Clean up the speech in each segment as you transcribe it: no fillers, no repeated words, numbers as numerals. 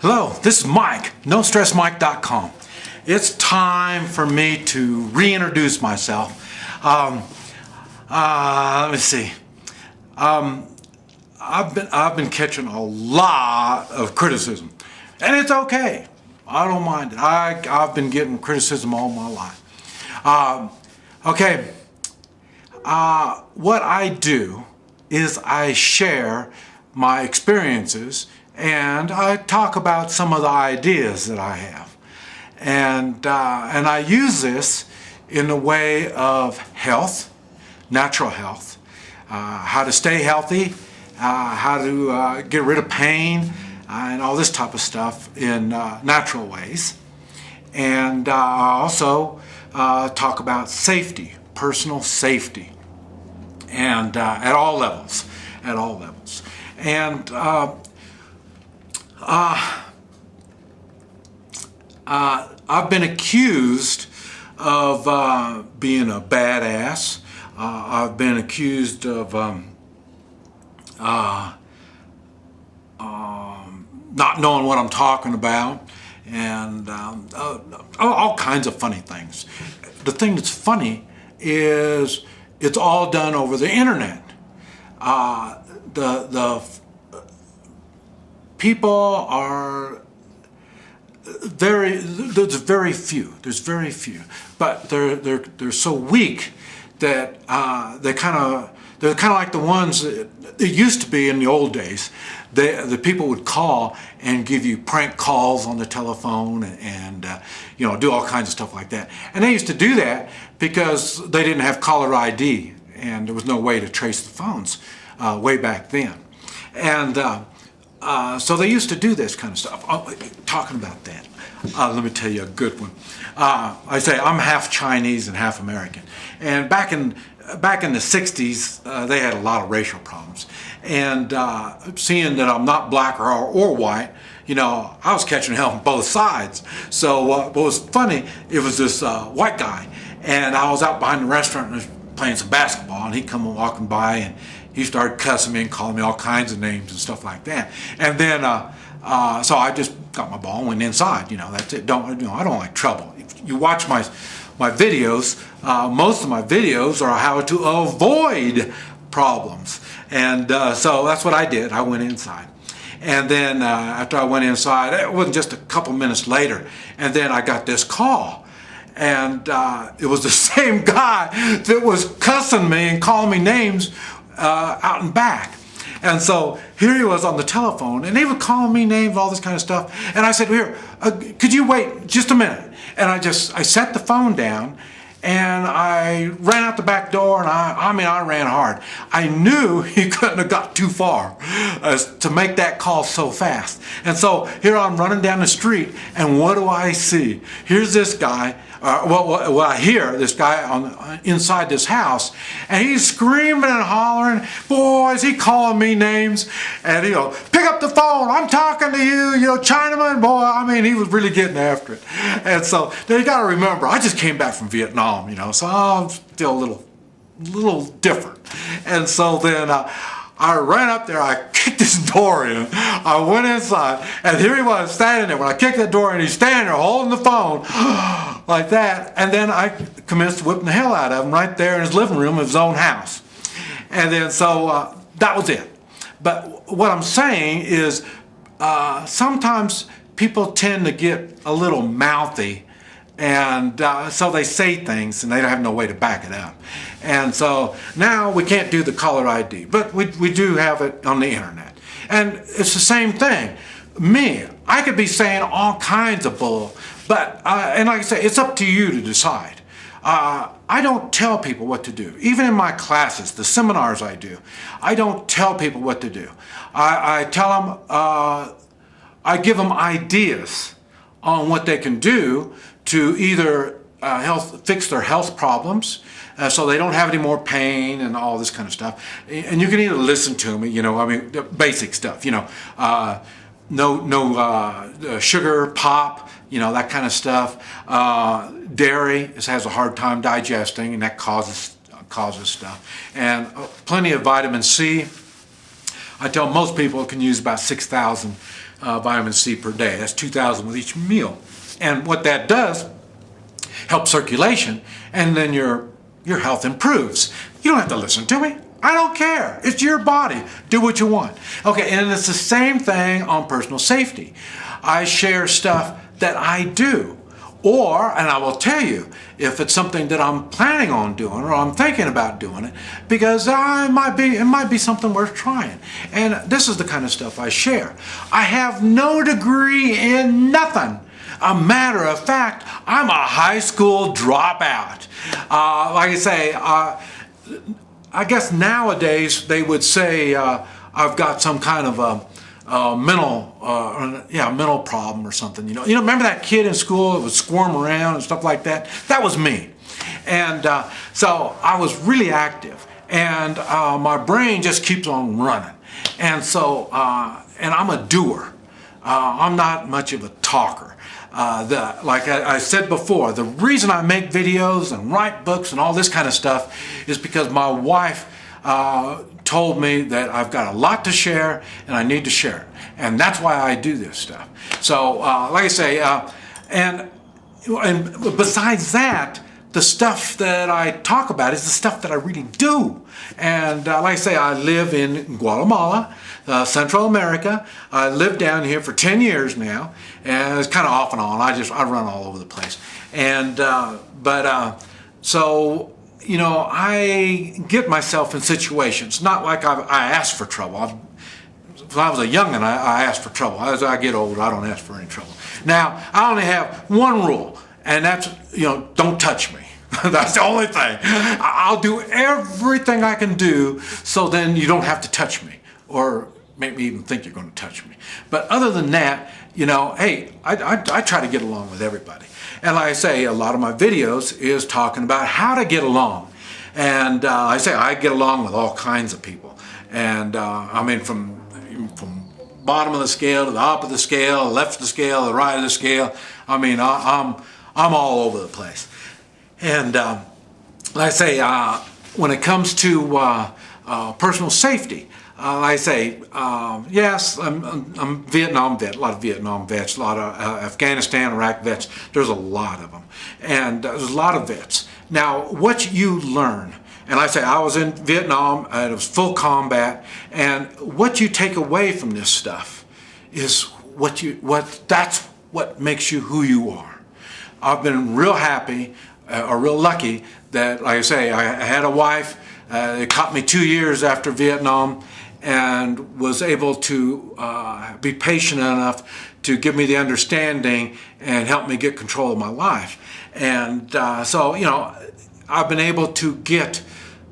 Hello, this is Mike, NoStressMike.com. It's time for me to reintroduce myself. Let me see. I've been catching a lot of criticism, and it's okay. I don't mind it. I've been getting criticism all my life. What I do is I share my experiences and I talk about some of the ideas that I have. And I use this in the way of health, natural health, how to stay healthy, how to get rid of pain, and all this type of stuff in natural ways. And I also talk about safety, personal safety, and at all levels, And I've been accused of being a badass. I've been accused of not knowing what I'm talking about, and all kinds of funny things. The thing that's funny is it's all done over the internet. The people are there's very few, but they're so weak that they're kind of like the ones that it used to be in the old days. The people would call and give you prank calls on the telephone and do all kinds of stuff like that. And they used to do that because they didn't have caller ID and there was no way to trace the phones way back then. And so they used to do this kind of stuff. Talking about that, let me tell you a good one. I say I'm half Chinese and half American. And back in the 60s, they had a lot of racial problems. And seeing that I'm not black or white, I was catching hell on both sides. So what was funny, it was this white guy, and I was out behind the restaurant and was playing some basketball, and he come walking by and he started cussing me and calling me all kinds of names and stuff like that. And then so I just got my ball and went inside. That's it. I don't like trouble. If you watch my videos, most of my videos are how to avoid problems. And so that's what I did. I went inside. And then after I went inside, it wasn't just a couple minutes later, and then I got this call. And it was the same guy that was cussing me and calling me names out and back. And so here he was on the telephone, and he was calling me names, all this kind of stuff. And I said, "Here, could you wait just a minute?" And I set the phone down, and I ran out the back door, and I ran hard. I knew he couldn't have got too far to make that call so fast. And so here I'm running down the street, and what do I see? Here's this guy. I hear this guy inside this house, and he's screaming and hollering. Boys, he calling me names, and pick up the phone. I'm talking to you, Chinaman, boy. He was really getting after it. And so you got to remember, I just came back from Vietnam, so I'm still a little different. And so then I ran up there, I kicked his door in, I went inside, and here he was standing there. When I kicked that door in, he's standing there holding the phone like that, and then I commenced whipping the hell out of him right there in his living room of his own house. And then so that was it. But what I'm saying is sometimes people tend to get a little mouthy, and so they say things and they don't have no way to back it up. And so now we can't do the caller ID, but we do have it on the internet. And it's the same thing. I could be saying all kinds of bull, but, and like I say, it's up to you to decide. I don't tell people what to do. Even in my classes, the seminars I do, I don't tell people what to do. I tell them, I give them ideas on what they can do to either fix their health problems, so they don't have any more pain and all this kind of stuff. And you can either listen to me, the basic stuff, no sugar, pop, that kind of stuff. Dairy has a hard time digesting, and that causes stuff. And plenty of vitamin C. I tell most people can use about 6,000 vitamin C per day. That's 2,000 with each meal. And what that does, helps circulation, and then your health improves. You don't have to listen to me. I don't care. It's your body. Do what you want. Okay, and it's the same thing on personal safety. I share stuff that I do. And I will tell you if it's something that I'm planning on doing or I'm thinking about doing it, because it might be something worth trying. And this is the kind of stuff I share. I have no degree in nothing. A matter of fact, I'm a high school dropout. Like I say, I guess nowadays they would say I've got some kind of a mental problem or something. You know, remember that kid in school that would squirm around and stuff like that? That was me. And so I was really active, and my brain just keeps on running. And so, and I'm a doer. I'm not much of a talker. Like I said before, the reason I make videos and write books and all this kind of stuff is because my wife told me that I've got a lot to share and I need to share it. And that's why I do this stuff. So, like I say, and besides that, the stuff that I talk about is the stuff that I really do. And like I say, I live in Guatemala, Central America. I lived down here for 10 years now, and it's kind of off and on. I run all over the place. And so, you know, I get myself in situations, not like I ask for trouble. When I was a youngin', I asked for trouble. As I get older, I don't ask for any trouble. Now, I only have one rule, and that's, you know, don't touch me. That's the only thing. I'll do everything I can do so then you don't have to touch me or make me even think you're going to touch me. But other than that, you know, hey, I try to get along with everybody. And like I say, a lot of my videos is talking about how to get along. And I say I get along with all kinds of people. And I mean, from bottom of the scale to the top of the scale, left of the scale, the right of the scale. I mean, I'm all over the place. And like I say, when it comes to personal safety, like I say, yes, I'm Vietnam vet, a lot of Vietnam vets, a lot of Afghanistan, Iraq vets. There's a lot of them, and there's a lot of vets. Now, what you learn, and like I say, I was in Vietnam, it was full combat, and what you take away from this stuff is that's what makes you who you are. I've been real happy. Or real lucky that, like I say, I had a wife. It caught me 2 years after Vietnam, and was able to be patient enough to give me the understanding and help me get control of my life. And so, you know, I've been able to get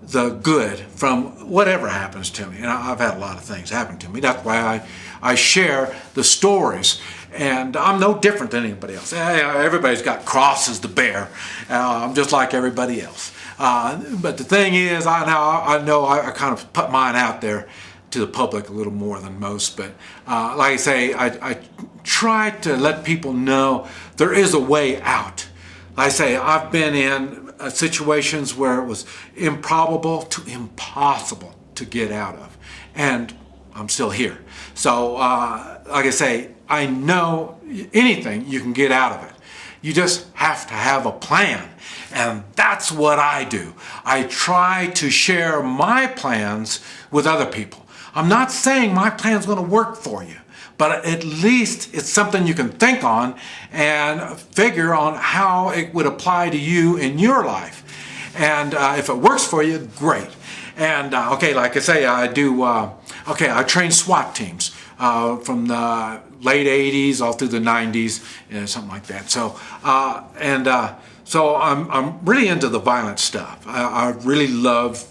the good from whatever happens to me. And I've had a lot of things happen to me. That's why I share the stories. And I'm no different than anybody else. Everybody's got crosses to bear. I'm just like everybody else. But the thing is, I know I kind of put mine out there to the public a little more than most. But like I say, I try to let people know there is a way out. Like I say, I've been in situations where it was improbable to impossible to get out of. And I'm still here. So, like I say, I know anything, you can get out of it. You just have to have a plan. And that's what I do. I try to share my plans with other people. I'm not saying my plan's going to work for you, but at least it's something you can think on and figure on how it would apply to you in your life. And if it works for you, great. And okay, like I say, I do, I train SWAT teams from the late 80s all through the 90s, something like that. So, so I'm really into the violent stuff. I really love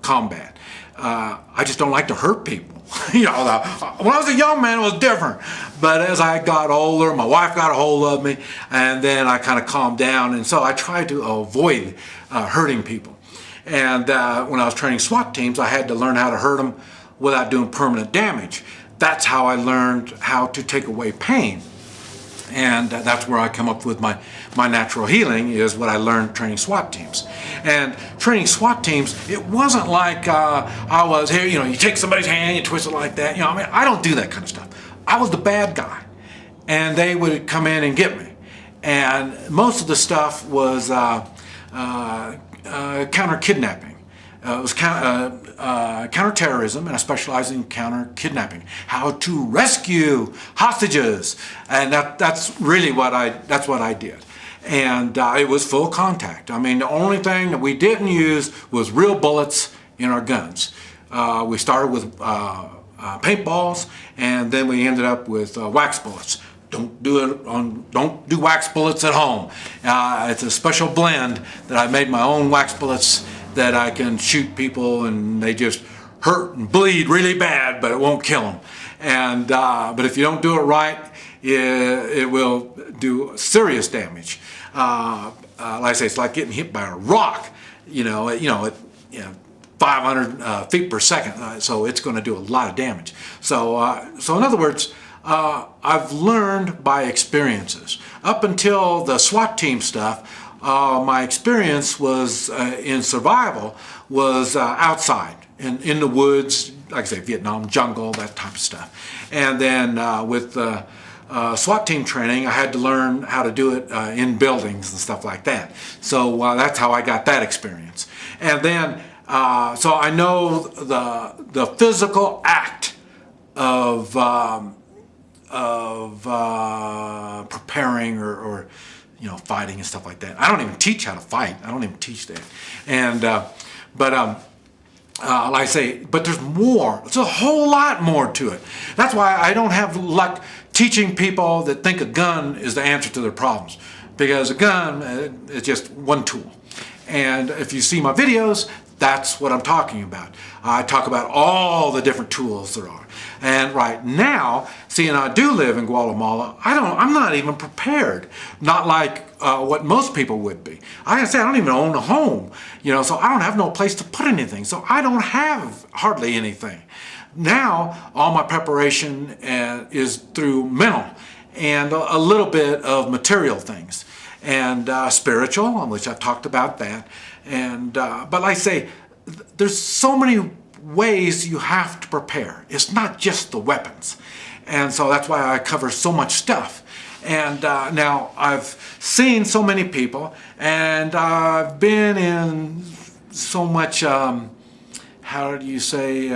combat. I just don't like to hurt people. You know, when I was a young man, it was different. But as I got older, my wife got a hold of me, and then I kind of calmed down. And so I tried to avoid hurting people. And when I was training SWAT teams, I had to learn how to hurt them without doing permanent damage. That's how I learned how to take away pain. And that's where I come up with my natural healing, is what I learned training SWAT teams. And training SWAT teams, it wasn't like I was here, you know, you take somebody's hand, you twist it like that. You know, I mean, I don't do that kind of stuff. I was the bad guy, and they would come in and get me. And most of the stuff was counter-kidnapping. It was counter-terrorism, and I specialized in counter-kidnapping, how to rescue hostages, and that's really what I did. And it was full contact. I mean, the only thing that we didn't use was real bullets in our guns. We started with paintballs, and then we ended up with wax bullets. Don't do wax bullets at home. It's a special blend that I made my own wax bullets that I can shoot people and they just hurt and bleed really bad, but it won't kill them. And but if you don't do it right, it will do serious damage. Like I say, it's like getting hit by a rock. At 500 feet per second, so it's going to do a lot of damage. So in other words, I've learned by experiences. Up until the SWAT team stuff, my experience was in survival was outside, in the woods, like I say, Vietnam jungle, that type of stuff. And then with SWAT team training, I had to learn how to do it in buildings and stuff like that. So that's how I got that experience. And then, so I know the physical act of preparing or fighting and stuff like that. I don't even teach how to fight. I don't even teach that. And like I say, but there's more. There's a whole lot more to it. That's why I don't have luck teaching people that think a gun is the answer to their problems, because a gun is just one tool. And if you see my videos, that's what I'm talking about. I talk about all the different tools there are. And right now, seeing I do live in Guatemala, I'm not even prepared. Not like what most people would be. I don't even own a home, so I don't have no place to put anything. So I don't have hardly anything. Now, all my preparation is through mental and a little bit of material things, and spiritual, which I've talked about that. And but like I say, there's so many ways you have to prepare. It's not just the weapons. And so that's why I cover so much stuff. And now I've seen so many people, and I've been in so much, how do you say,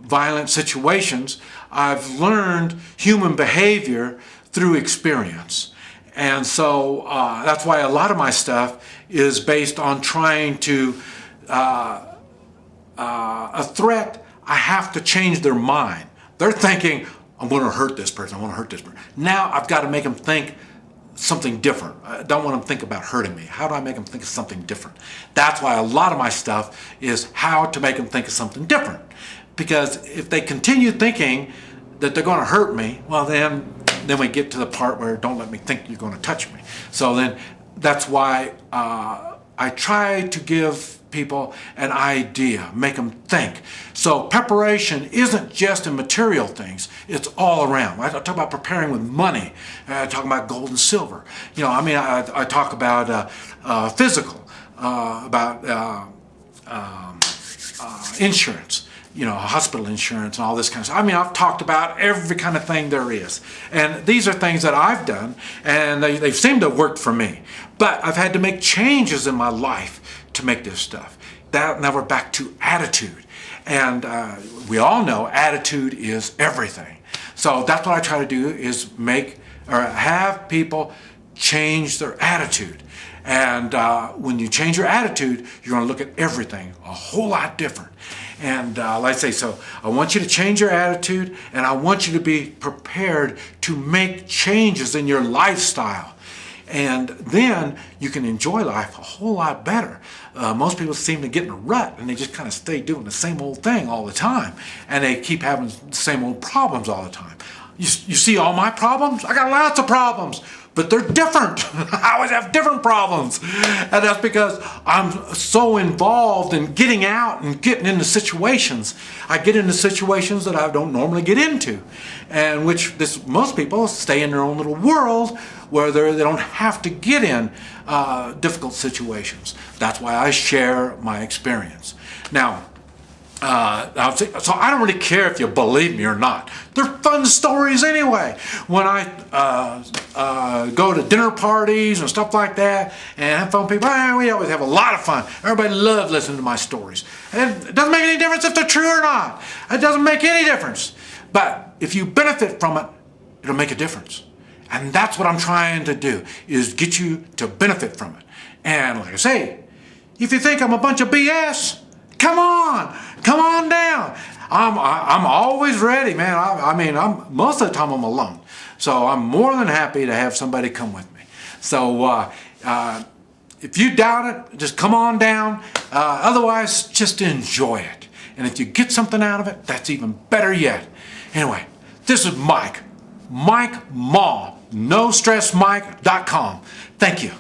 violent situations. I've learned human behavior through experience. And so that's why a lot of my stuff is based on trying to, a threat, I have to change their mind. They're thinking, I'm going to hurt this person, I want to hurt this person. Now I've got to make them think something different. I don't want them to think about hurting me. How do I make them think of something different? That's why a lot of my stuff is how to make them think of something different. Because if they continue thinking that they're going to hurt me, well then we get to the part where don't let me think you're going to touch me. So then that's why I try to give people an idea, make them think. So preparation isn't just in material things, it's all around. I talk about preparing with money, I talk about gold and silver. I talk about physical, about insurance, hospital insurance and all this kind of stuff. I've talked about every kind of thing there is. And these are things that I've done, and they've seemed to have worked for me. But I've had to make changes in my life to make this stuff. Now we're back to attitude. And we all know attitude is everything. So that's what I try to do, is have people change their attitude. And when you change your attitude, you're going to look at everything a whole lot different. And like I say, so I want you to change your attitude, and I want you to be prepared to make changes in your lifestyle. And then you can enjoy life a whole lot better. Most people seem to get in a rut, and they just kind of stay doing the same old thing all the time. And they keep having the same old problems all the time. You see all my problems? I got lots of problems, but they're different. I always have different problems. And that's because I'm so involved in getting out and getting into situations. I get into situations that I don't normally get into, and most people stay in their own little world where they don't have to get in difficult situations. That's why I share my experience. Now, So I don't really care if you believe me or not. They're fun stories anyway. When I go to dinner parties and stuff like that and have fun with people, we always have a lot of fun. Everybody loves listening to my stories. And it doesn't make any difference if they're true or not. It doesn't make any difference. But if you benefit from it, it'll make a difference. And that's what I'm trying to do, is get you to benefit from it. And like I say, if you think I'm a bunch of BS, come on down. I'm always ready, man. I'm most of the time I'm alone, so I'm more than happy to have somebody come with me. So if you doubt it, just come on down. Otherwise, just enjoy it. And if you get something out of it, that's even better yet. Anyway, this is Mike. Mike Maw. NoStressMike.com. Thank you.